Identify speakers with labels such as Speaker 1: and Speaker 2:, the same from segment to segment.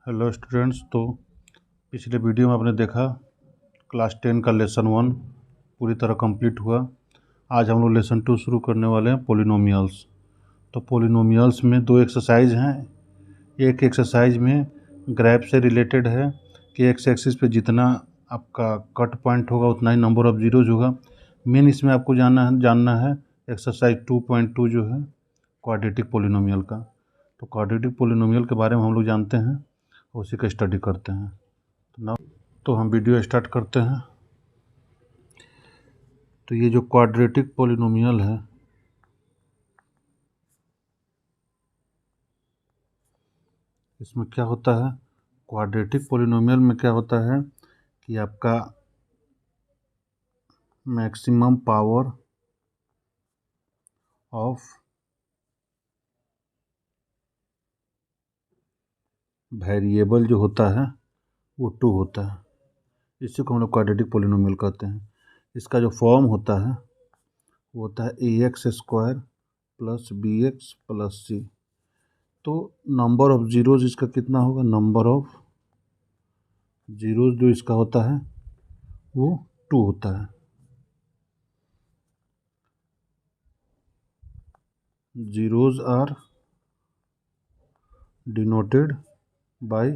Speaker 1: Hello students. तो पिछले video में आपने देखा क्लास 10 का लेसन 1 पूरी तरह कंप्लीट हुआ। आज हम लोग लेसन 2 शुरू करने वाले हैं, पॉलिनोमियल्स। तो पॉलिनोमियल्स में दो एक्सरसाइज हैं। एक एक्सरसाइज में ग्राफ से रिलेटेड है कि एक्स एक्सिस पे जितना आपका कट पॉइंट होगा उतना ही नंबर ऑफ जीरोज होगा। मेन इसमें आपको जानना है एक्सरसाइज 2.2 जो है क्वाड्रेटिक पॉलिनोमियल का। तो क्वाड्रेटिक पॉलिनोमियल के बारे में हम लोग जानते हैं, उसी का स्टडी करते हैं। तो हम वीडियो स्टार्ट करते हैं। तो ये जो क्वाड्रेटिक पॉलिनोमियल है, इसमें क्या होता है, क्वाड्रेटिक पॉलिनोमियल में क्या होता है कि आपका मैक्सिमम पावर ऑफ वेरिएबल जो होता है वो 2 होता है। इसी को हम लोग क्वाड्रेटिक पॉलिनोमियल कहते हैं। इसका जो फॉर्म होता है वो होता है ax² plus bx plus c। तो नंबर ऑफ जीरोज इसका कितना होगा, नंबर ऑफ जीरोज जो इसका होता है वो 2 होता है। जीरोज आर डिनोटेड बाय,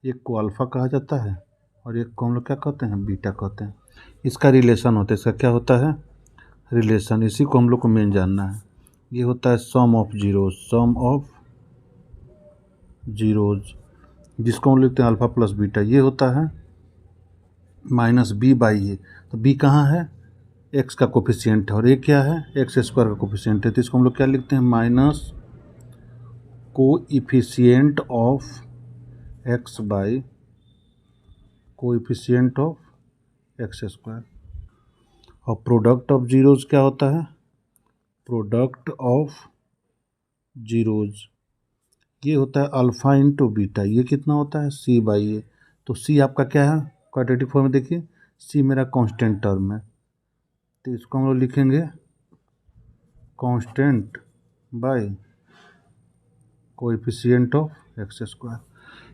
Speaker 1: एक को अल्फ़ा कहा जाता है और एक को हम लोग क्या कहते हैं, बीटा कहते हैं। इसका रिलेशन होता है, इसका क्या होता है, रिलेशन। इसी को हम लोग को मेन जानना है। ये होता है sum of zeros, sum of zeros, जिसको हम लिखते हैं अल्फ़ा प्लस बीटा। ये होता है माइनस बी बाई ए। तो बी कहाँ है, एक्स का कोफिशिएंट है, और ए क्या है, x² का कोफिशिएंट है। तो इसको हम लोग क्या लिखते हैं, minus coefficient of x by coefficient of x²। और प्रोडक्ट ऑफ जीरोज क्या होता है, प्रोडक्ट ऑफ जीरोज ये होता है अल्फ़ा इंटू बीटा। ये कितना होता है, c बाई ए। तो c आपका क्या है, क्वाड्रेटिक फॉर्म में देखिए, c मेरा कांस्टेंट टर्म है। तो इसको हम लोग लिखेंगे constant bye coefficient of x²।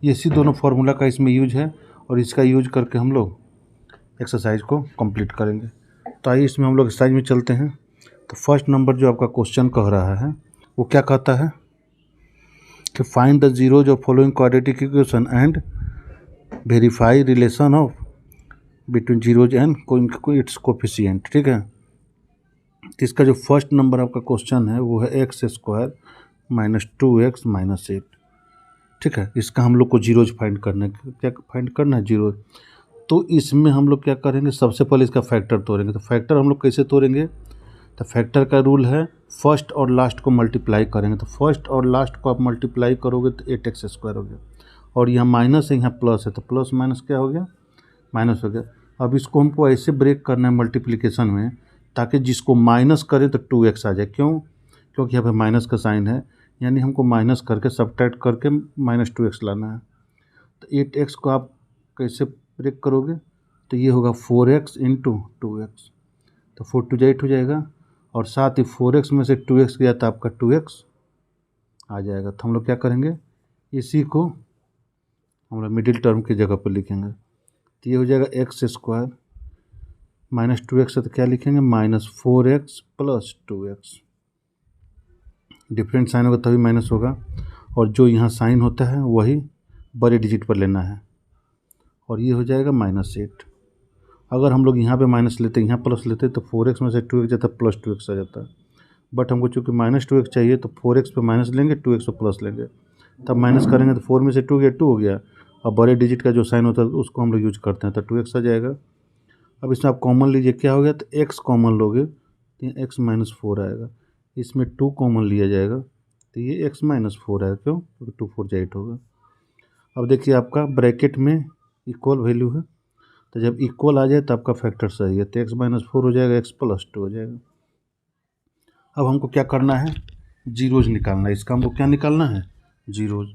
Speaker 1: ये इसी दोनों फार्मूला का इसमें यूज है, और इसका यूज करके हम लोग एक्सरसाइज को कंप्लीट करेंगे। तो आइए इसमें हम लोग एक्सरसाइज में चलते हैं। तो फर्स्ट नंबर जो आपका क्वेश्चन कह रहा है वो क्या कहता है कि find the zeros of following quadratic equation and verify relation of between zeros and it's coefficient. ठीक है। तो इसका जो फर्स्ट नंबर आपका क्वेश्चन है वो है x² माइनस 2x माइनस 8। ठीक है। इसका हम लोग को जीरोज फाइंड करना है। क्या फाइंड करना है, जीरोज। तो इसमें हम लोग क्या करेंगे, सबसे पहले इसका फैक्टर तोड़ेंगे। तो फैक्टर हम लोग कैसे तोड़ेंगे, तो फैक्टर का रूल है फर्स्ट और लास्ट को मल्टीप्लाई करेंगे। तो फर्स्ट और लास्ट को आप मल्टीप्लाई करोगे तो 8x² हो गया, और यहाँ माइनस है यहाँ प्लस है, तो प्लस माइनस क्या हो गया, माइनस हो गया। अब इसको हमको ऐसे ब्रेक करना है मल्टीप्लिकेशन में, ताकि जिसको माइनस करें तो 2x आ जाए। क्यों, क्योंकि यहाँ पे माइनस का साइन है, यानी हमको माइनस करके सब्ट्रैक्ट करके माइनस 2x लाना है। तो 8x को आप कैसे ब्रेक करोगे, तो ये होगा 4x इंटू 2x। तो 4 2 8 हो जाएगा, और साथ ही 4x में से 2x गया तो आपका 2x आ जाएगा। तो हम लोग क्या करेंगे, इसी को हम लोग मिडिल टर्म की जगह पर लिखेंगे। तो ये हो जाएगा x² माइनस 2x है, तो क्या लिखेंगे, minus 4x plus 2x। Different sign होगा तभी माइनस होगा, और जो यहाँ साइन होता है वही बड़े डिजिट पर लेना है, और ये हो जाएगा माइनस 8। अगर हम लोग यहाँ पे माइनस लेते, यहाँ प्लस लेते, तो 4x में से 2x जाता है, प्लस 2x आ जाता है। बट हमको चूँकि माइनस 2x चाहिए, तो 4x पे माइनस लेंगे, 2x पे प्लस लेंगे, तब माइनस करेंगे तो 4 में से 2 गया, 2 हो गया। अब बड़े डिजिट का जो साइन होता है उसको हम लोग यूज करते हैं, तो 2x आ जाएगा। अब इसमें आप कॉमन लीजिए, क्या हो गया, तो x कॉमन लोगे तो x माइनस 4 आएगा। इसमें 2 कॉमन लिया जाएगा तो ये x माइनस 4 आएगा। क्यों, क्योंकि 2 4 जा 8 होगा। अब देखिए आपका ब्रैकेट में इक्वल वैल्यू है, तो जब इक्वल आ जाए तो आपका फैक्टर सही है, तो x माइनस 4 हो जाएगा, x प्लस 2 हो जाएगा। अब हमको क्या करना है, जीरोज निकालना है। इसका हमको क्या निकालना है, जीरोज।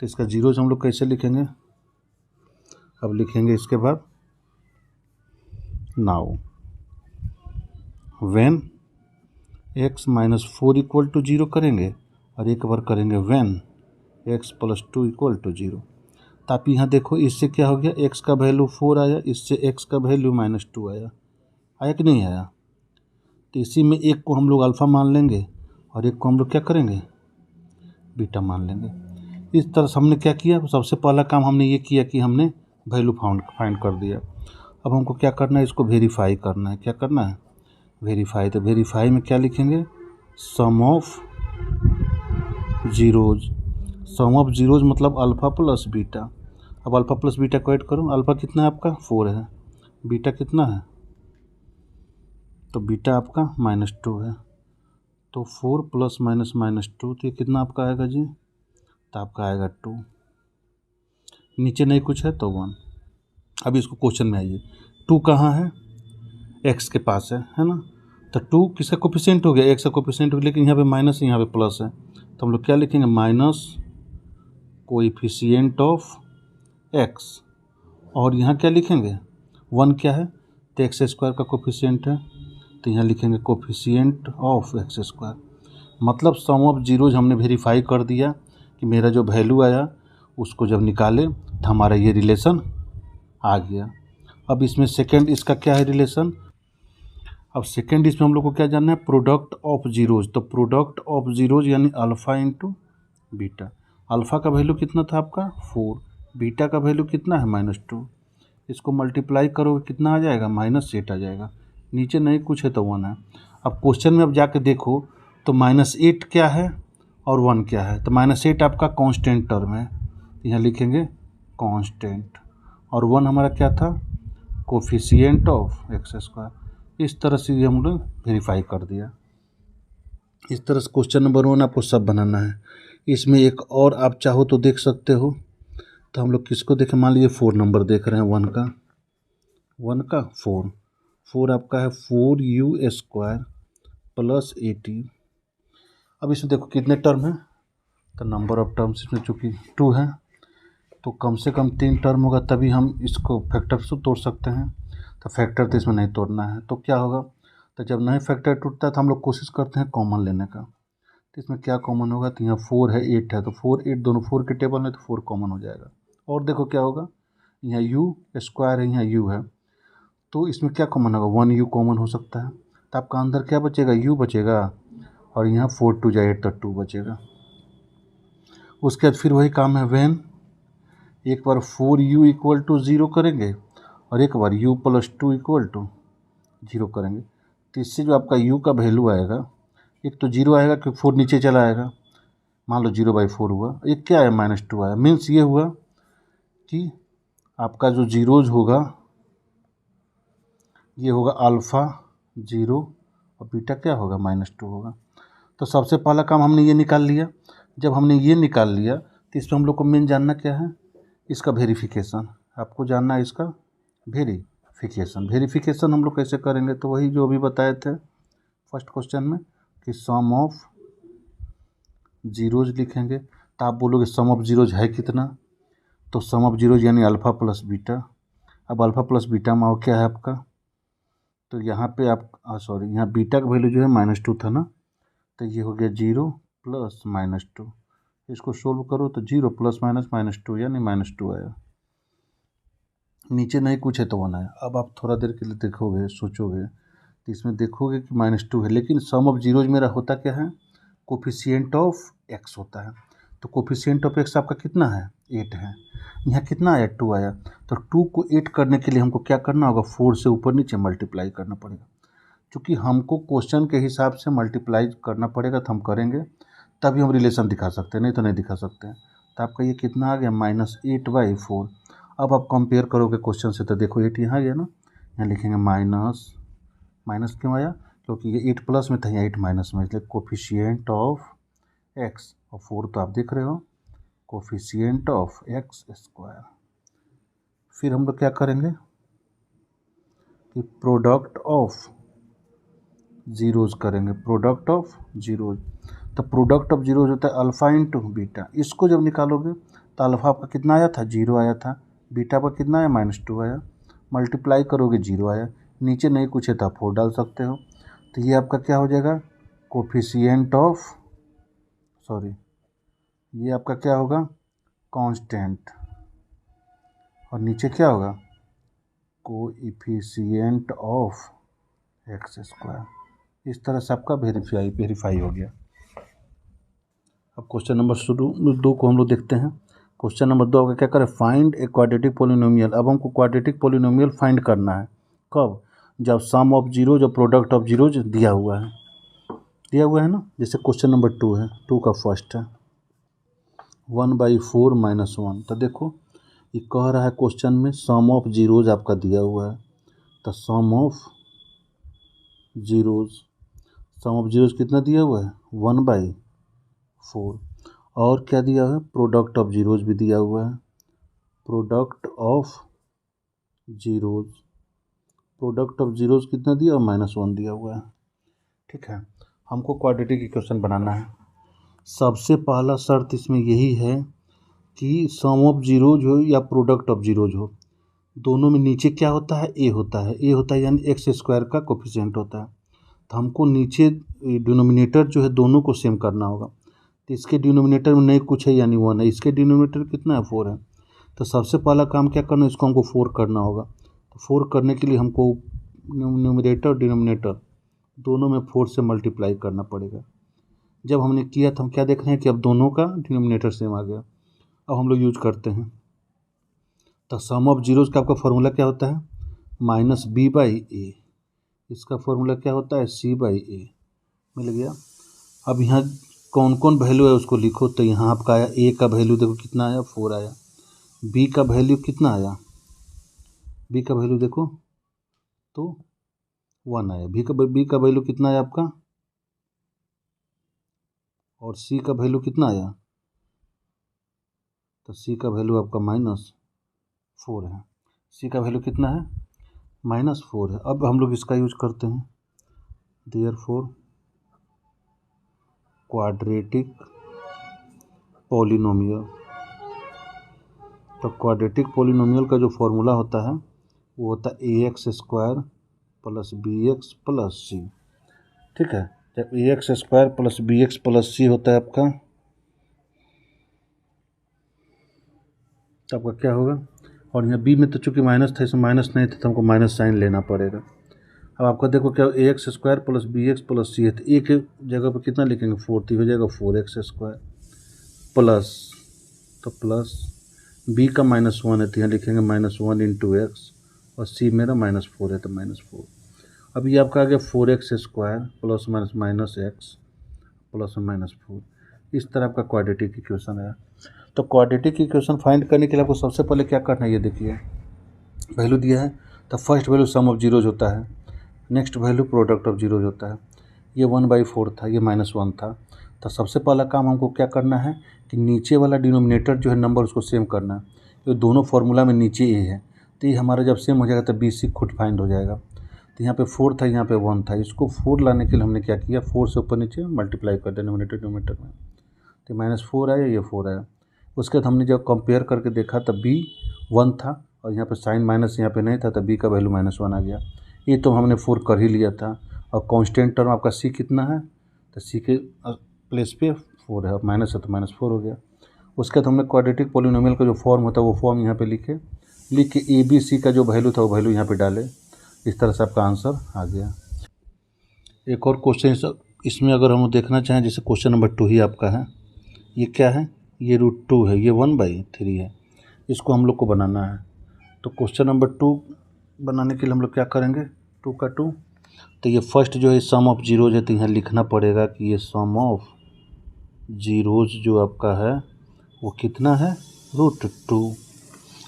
Speaker 1: तो इसका जीरोज हम लोग कैसे लिखेंगे, अब लिखेंगे इसके बाद, now when x minus 4 equal to 0 करेंगे, और एक बार करेंगे when x plus 2 equal to 0। तो आप यहाँ देखो, इससे क्या हो गया, एक्स का वैल्यू 4 आया, इससे एक्स का वैल्यू -2 आया। आया कि नहीं आया? तो इसी में एक को हम लोग अल्फ़ा मान लेंगे और एक को हम लोग क्या करेंगे, बीटा मान लेंगे। इस तरह से हमने क्या किया, सबसे पहला काम हमने ये किया कि हमने वैल्यू फाइंड कर दिया। अब हमको क्या करना है, इसको वेरीफाई करना है। क्या करना है, वेरीफाई। तो वेरीफाई में क्या लिखेंगे, sum of zeros. Sum of zeros मतलब अल्फ़ा प्लस बीटा। अब अल्फ़ा प्लस बीटा को ऐड करो, अल्फ़ा कितना है आपका 4 है, बीटा कितना है, तो बीटा आपका -2 है। तो 4 प्लस -2, तो ये कितना आपका आएगा जी, तो आपका आएगा 2। नीचे नहीं कुछ है तो 1। अब इसको क्वेश्चन में आइए, 2 कहाँ है, एक्स के पास है ना। तो 2 किसका कोफिशिएंट हो गया, एक्स का कोफिशिएंट हो गया, लेकिन यहाँ पे माइनस है, यहाँ पे प्लस है। तो हम लोग क्या लिखेंगे, माइनस कोएफिशिएंट ऑफ एक्स। और यहाँ क्या लिखेंगे, 1 क्या है, तो एक्स स्क्वायर का कोफिशिएंट है, तो यहाँ लिखेंगे कोफिशिएंट ऑफ एक्स स्क्वायर। मतलब सम ऑफ जीरोज हमने वेरीफाई कर दिया कि मेरा जो वैल्यू आया उसको जब निकाले तो हमारा ये रिलेशन आ गया। अब इसमें सेकंड इसका क्या है रिलेशन, अब सेकंड इसमें हम लोग को क्या जानना है, प्रोडक्ट ऑफ जीरोज। तो प्रोडक्ट ऑफ जीरोज यानी अल्फ़ा इंटू बीटा। अल्फ़ा का वैल्यू कितना था आपका 4, बीटा का वैल्यू कितना है -2। इसको मल्टीप्लाई करोगे कितना आ जाएगा, -8 आ जाएगा। नीचे नहीं कुछ है तो 1 है। अब क्वेश्चन में अब जाके देखो तो -8 क्या है और 1 क्या है, तो -8 आपका कांस्टेंट टर्म है, यहाँ लिखेंगे कांस्टेंट, और 1 हमारा क्या था, कोफिशिएंट ऑफ एक्स स्क्वायर। इस तरह से ये हम लोग वेरीफाई कर दिया। इस तरह से क्वेश्चन नंबर 1 आपको सब बनाना है। इसमें एक और आप चाहो तो देख सकते हो, तो हम लोग किसको देखें, मान लीजिए 4 नंबर देख रहे हैं, 1 का 4 आपका है 4u² प्लस 18। अब इसमें देखो कितने टर्म है, तो नंबर ऑफ टर्म्स इसमें चूँकि 2 है तो कम से कम 3 टर्म होगा, तभी हम इसको फैक्टर से तोड़ सकते हैं। तो फैक्टर तो इसमें नहीं तोड़ना है, तो क्या होगा, तो जब नहीं फैक्टर टूटता है तो हम लोग कोशिश करते हैं कॉमन लेने का। तो इसमें क्या कॉमन होगा, तो यहाँ 4 है 8 है, तो 4 8 दोनों 4 के टेबल में, तो 4 कॉमन हो जाएगा। और देखो क्या होगा, यहाँ u² है, यहाँ u है, तो इसमें क्या कॉमन होगा, 1u कॉमन हो सकता है। तो आपका अंदर क्या बचेगा, u बचेगा, और यहाँ 4 2 जाए 8 तो 2 बचेगा। उसके बाद फिर वही काम है, वैन एक बार 4u इक्वल टू 0 करेंगे और एक बार u प्लस 2 इक्वल टू 0 करेंगे। तो इससे जो आपका u का वैल्यू आएगा, एक तो 0 आएगा क्योंकि 4 नीचे चला आएगा, मान लो 0/4 हुआ, एक क्या आया -2 आया। मीन्स ये हुआ कि आपका जो जीरोज होगा ये होगा अल्फ़ा 0 और बीटा क्या होगा -2 होगा। तो सबसे पहला काम हमने ये निकाल लिया। जब हमने ये निकाल लिया तो इसमें हम लोग को मेन जानना क्या है, इसका वेरिफिकेशन। आपको जानना है इसका वेरिफिकेशन। वेरिफिकेशन हम लोग कैसे करेंगे, तो वही जो अभी बताए थे फर्स्ट क्वेश्चन में कि सम ऑफ जीरोज लिखेंगे। तो आप बोलोगे सम ऑफ जीरोज है कितना, तो सम ऑफ जीरोज यानी अल्फ़ा प्लस बीटा। अब अल्फ़ा प्लस बीटा में क्या है आपका, तो यहाँ पे आप सॉरी यहाँ बीटा का वैल्यू जो है -2 था ना, तो ये हो गया 0 प्लस -2। इसको सोल्व करो तो 0 प्लस माइनस -2 यानी -2 आया। नीचे नहीं कुछ है तो 1 आया। अब आप थोड़ा देर के लिए देखोगे, सोचोगे, तो इसमें देखोगे कि -2 है, लेकिन सम ऑफ जीरोज मेरा होता क्या है, कोफिशिएंट ऑफ एक्स होता है। तो कोफिशिएंट ऑफ एक्स आपका कितना है, 8 है। यहाँ कितना आया, 2 आया। तो 2 को 8 करने के लिए हमको क्या करना होगा, 4 से ऊपर नीचे मल्टीप्लाई करना पड़ेगा। क्योंकि हमको क्वेश्चन के हिसाब से मल्टीप्लाई करना पड़ेगा, तो हम करेंगे तभी हम रिलेशन दिखा सकते हैं, नहीं तो नहीं दिखा सकते हैं। तो आपका ये कितना आ गया, -8/4। अब आप कंपेयर करोगे क्वेश्चन से, तो देखो 8 यहाँ गया ना, यहाँ लिखेंगे माइनस क्यों आया, क्योंकि ये 8 प्लस में था, यहाँ 8 माइनस में, इसलिए कोफिशिएंट ऑफ एक्स, और 4 तो आप देख रहे हो, कोफिशिएंट ऑफ एक्स स्क्वायर। फिर हम लोग क्या करेंगे कि प्रोडक्ट ऑफ जीरोज करेंगे, प्रोडक्ट ऑफ जीरोज। तो प्रोडक्ट ऑफ जीरोज होता है अल्फ़ा इंटू बीटा। इसको जब निकालोगे तो अल्फ़ा आपका कितना आया था, 0 आया था, बीटा पर कितना आया, -2 आया, मल्टीप्लाई करोगे 0 आया। नीचे नहीं कुछ है तो आप 4 डाल सकते हो। तो ये आपका क्या हो जाएगा, कोफिशिएंट ऑफ ये आपका क्या होगा, कांस्टेंट, और नीचे क्या होगा, कोएफिशिएंट ऑफ एक्स स्क्वायर। इस तरह से आपका वेरीफाई हो गया। अब क्वेश्चन नंबर 2 को हम लोग देखते हैं। क्वेश्चन नंबर 2 आपका क्या करें, फाइंड ए क्वाड्रेटिक पोलिनोमियल। अब हमको क्वाड्रेटिक पोलिनोमियल फाइंड करना है। कब, जब सम ऑफ जीरोज और प्रोडक्ट ऑफ जीरोज दिया हुआ है ना। जैसे क्वेश्चन नंबर 2 है, 2 का फर्स्ट है 1/4 - 1। तो देखो ये कह रहा है क्वेश्चन में सम ऑफ जीरोज आपका दिया हुआ है, तो सम ऑफ जीरोज कितना दिया हुआ है, 1/4। और क्या दिया है, प्रोडक्ट ऑफ जीरोज भी दिया हुआ है, प्रोडक्ट ऑफ जीरोज कितना दिया, -1 दिया हुआ है। ठीक है, हमको क्वाड्रेटिक इक्वेशन बनाना है। सबसे पहला शर्त इसमें यही है कि सम ऑफ जीरोज हो या प्रोडक्ट ऑफ जीरोज हो, दोनों में नीचे क्या होता है, ए होता है यानी एक्स स्क्वायर का कोफिशिएंट होता है। तो हमको नीचे डिनोमिनेटर जो है दोनों को सेम करना होगा। तो इसके डिनोमिनेटर में नहीं कुछ है यानी 1 है, इसके डिनोमिनेटर कितना है, 4 है। तो सबसे पहला काम क्या करना है, इसको हमको 4 करना होगा। तो 4 करने के लिए हमको न्यूमरेटर और डिनोमिनेटर दोनों में 4 से मल्टीप्लाई करना पड़ेगा। जब हमने किया तो हम क्या देख रहे हैं कि अब दोनों का डिनोमिनेटर सेम आ गया। अब हम लोग यूज करते हैं। तो सम ऑफ जीरोज का आपका फॉर्मूला क्या होता है, -b/a। इसका फॉर्मूला क्या होता है, c/a। मिल गया। अब यहाँ कौन कौन वैल्यू है उसको लिखो। तो यहाँ आपका आया a का वैल्यू, देखो कितना आया, 4 आया। b का वैल्यू कितना आया, b का वैल्यू देखो तो 1 आया। b का वैल्यू कितना आया आपका, और c का वैल्यू कितना आया, तो c का वैल्यू आपका -4 है। c का वैल्यू कितना है, -4 है। अब हम लोग इसका यूज करते हैं, देयरफॉर क्वाड्रेटिक पॉलिनोमियल। तो क्वाड्रेटिक पॉलिनोमियल का जो फॉर्मूला होता है वो होता है ax² + bx + c। ठीक है, जब ax² + bx + c होता है आपका, तो आपका क्या होगा, और यहाँ b में तो चूंकि माइनस था, इसमें माइनस नहीं था तो हमको माइनस साइन लेना पड़ेगा। अब आपका देखो क्या, ax² + bx + c है, तो एक जगह पर कितना लिखेंगे, 4, तो हो जाएगा 4x² प्लस, तो प्लस b का -1 है तो यहाँ लिखेंगे -1 × x, और c मेरा -4 है तो -4। अब ये आपका आ गया 4x² ± -x +-4। इस तरह आपका क्वाड्रेटिक इक्वेशन है। तो क्वाड्रेटिक इक्वेशन फाइंड करने के लिए आपको सबसे पहले क्या करना है, ये देखिए वैल्यू दिया है, तो first value sum of zeros होता है, next value product of zeros होता है। ये 1/4 था, ये -1 था। तो सबसे पहला काम हमको क्या करना है कि नीचे वाला डिनोमिनेटर जो है नंबर उसको सेम करना है। तो दोनों फार्मूला में नीचे ए है, तो ये हमारा जब सेम हो जाएगा तो बी सी खुद फाइंड हो जाएगा। तो यहाँ पे 4 था, यहाँ पे 1 था। इसको 4 लाने के लिए हमने क्या किया, 4 से ऊपर नीचे मल्टीप्लाई कर दिया डिनोमिनेटर में। तो -4 आया, ये 4 आया। उसके बाद हमने जब कंपेयर करके देखा तब b 1 था, और यहाँ पे साइन माइनस यहाँ पे नहीं था, तब b का वैल्यू -1 आ गया। ये तो हमने 4 कर ही लिया था। और कांस्टेंट टर्म आपका c कितना है, तो c के प्लेस पे 4 है, और माइनस है तो -4 हो गया। उसके बाद हमने क्वाड्रेटिक पॉलिनोमियल का जो फॉर्म होता है वो फॉर्म यहाँ पे लिख के ए बी सी का जो वैल्यू था वो वैल्यू यहाँ पे डाले। इस तरह से आपका आंसर आ गया। एक और क्वेश्चन इसमें अगर हम देखना चाहें, जैसे क्वेश्चन नंबर 2 ही आपका है, ये क्या है, ये √2 है, ये 1/3 है, इसको हम लोग को बनाना है। तो क्वेश्चन नंबर 2 बनाने के लिए हम लोग क्या करेंगे, 2 का 2, तो ये फर्स्ट जो है सम ऑफ जीरोज है, तो यहाँ लिखना पड़ेगा कि ये सम ऑफ जीरोज जो आपका है वो कितना है, √2।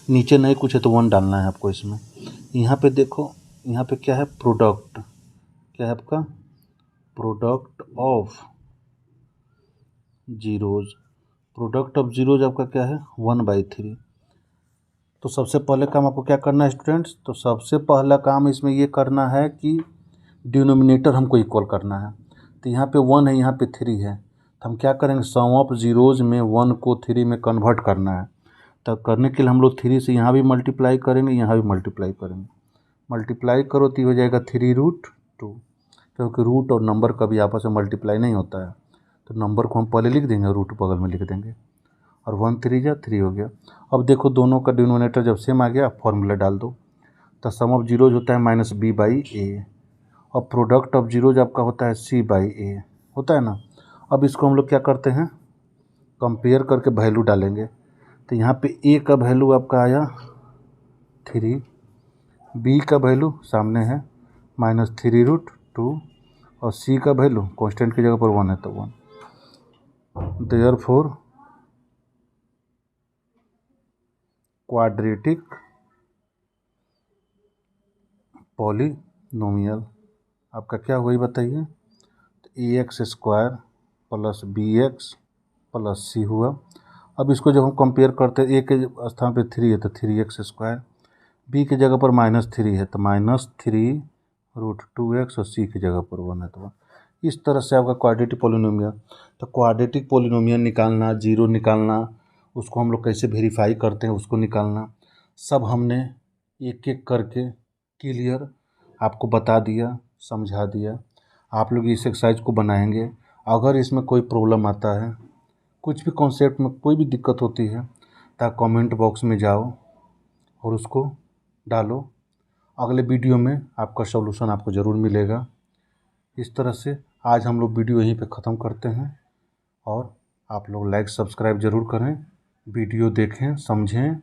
Speaker 1: नीचे नहीं कुछ है तो 1 डालना है आपको इसमें। यहाँ पे देखो, यहाँ पे क्या है, प्रोडक्ट, क्या है आपका, product of zeros. Product of zeros आपका क्या है, 1/3। तो सबसे पहले काम आपको क्या करना है स्टूडेंट्स, तो सबसे पहला काम इसमें ये करना है कि डिनोमिनेटर हमको इक्वल करना है। तो यहाँ पे 1 है, यहाँ पे 3 है, तो हम क्या करेंगे, सम ऑफ जीरोज में 1 को 3 में कन्वर्ट करना है। तो करने के लिए हम लोग 3 से यहाँ भी मल्टीप्लाई करेंगे, यहाँ भी मल्टीप्लाई करेंगे। मल्टीप्लाई करो तो हो जाएगा 3√2, क्योंकि रूट और नंबर कभी आपस में मल्टीप्लाई नहीं होता है, तो नंबर को हम पहले लिख देंगे, रूट बगल में लिख देंगे। और 1 3 जा 3 हो गया। अब देखो दोनों का डिनोमिनेटर जब सेम आ गया, फॉर्मूला डाल दो। तो सम ऑफ जीरोज होता है माइनस बी बाई ए, और प्रोडक्ट ऑफ जीरोज आपका होता है सी बाई ए, होता है ना। अब इसको हम लोग क्या करते हैं, कंपेयर करके वैल्यू डालेंगे। तो यहाँ पे ए का वैल्यू आपका आया 3, बी का वैल्यू सामने है -3√2, और सी का वैल्यू कांस्टेंट की जगह पर 1 है तो 1। देयरफॉर क्वाड्रेटिक पॉलिनोमियल आपका क्या हुआ बताइए, तो ax² प्लस bx प्लस सी हुआ। अब इसको जब हम कंपेयर करते हैं, ए के स्थान पे 3 है तो 3x², बी की जगह पर -3 है तो -3√2x, और सी की जगह पर 1 है तो 1। इस तरह से आपका क्वाड्रेटिक पॉलिनोमियल। तो क्वाड्रेटिक पॉलिनोमियल निकालना, जीरो निकालना, उसको हम लोग कैसे वेरीफाई करते हैं उसको निकालना, सब हमने एक एक करके क्लियर आपको बता दिया, समझा दिया। आप लोग इस एक्सरसाइज को बनाएंगे। अगर इसमें कोई प्रॉब्लम आता है, कुछ भी कॉन्सेप्ट में कोई भी दिक्कत होती है, तो कमेंट बॉक्स में जाओ और उसको डालो। अगले वीडियो में आपका सॉल्यूशन आपको ज़रूर मिलेगा। इस तरह से आज हम लोग वीडियो यहीं पे ख़त्म करते हैं, और आप लोग लाइक सब्सक्राइब ज़रूर करें, वीडियो देखें, समझें,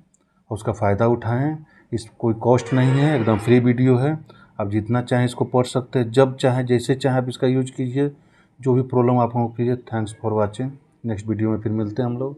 Speaker 1: उसका फ़ायदा उठाएं। इस कोई कॉस्ट नहीं है, एकदम फ्री वीडियो है। आप जितना चाहें इसको पढ़ सकते हैं, जब चाहें जैसे चाहें आप इसका यूज कीजिए। जो भी प्रॉब्लम आप लोगों को कीजिए। Thanks for watching. Next video में फिर मिलते हैं हम लोग।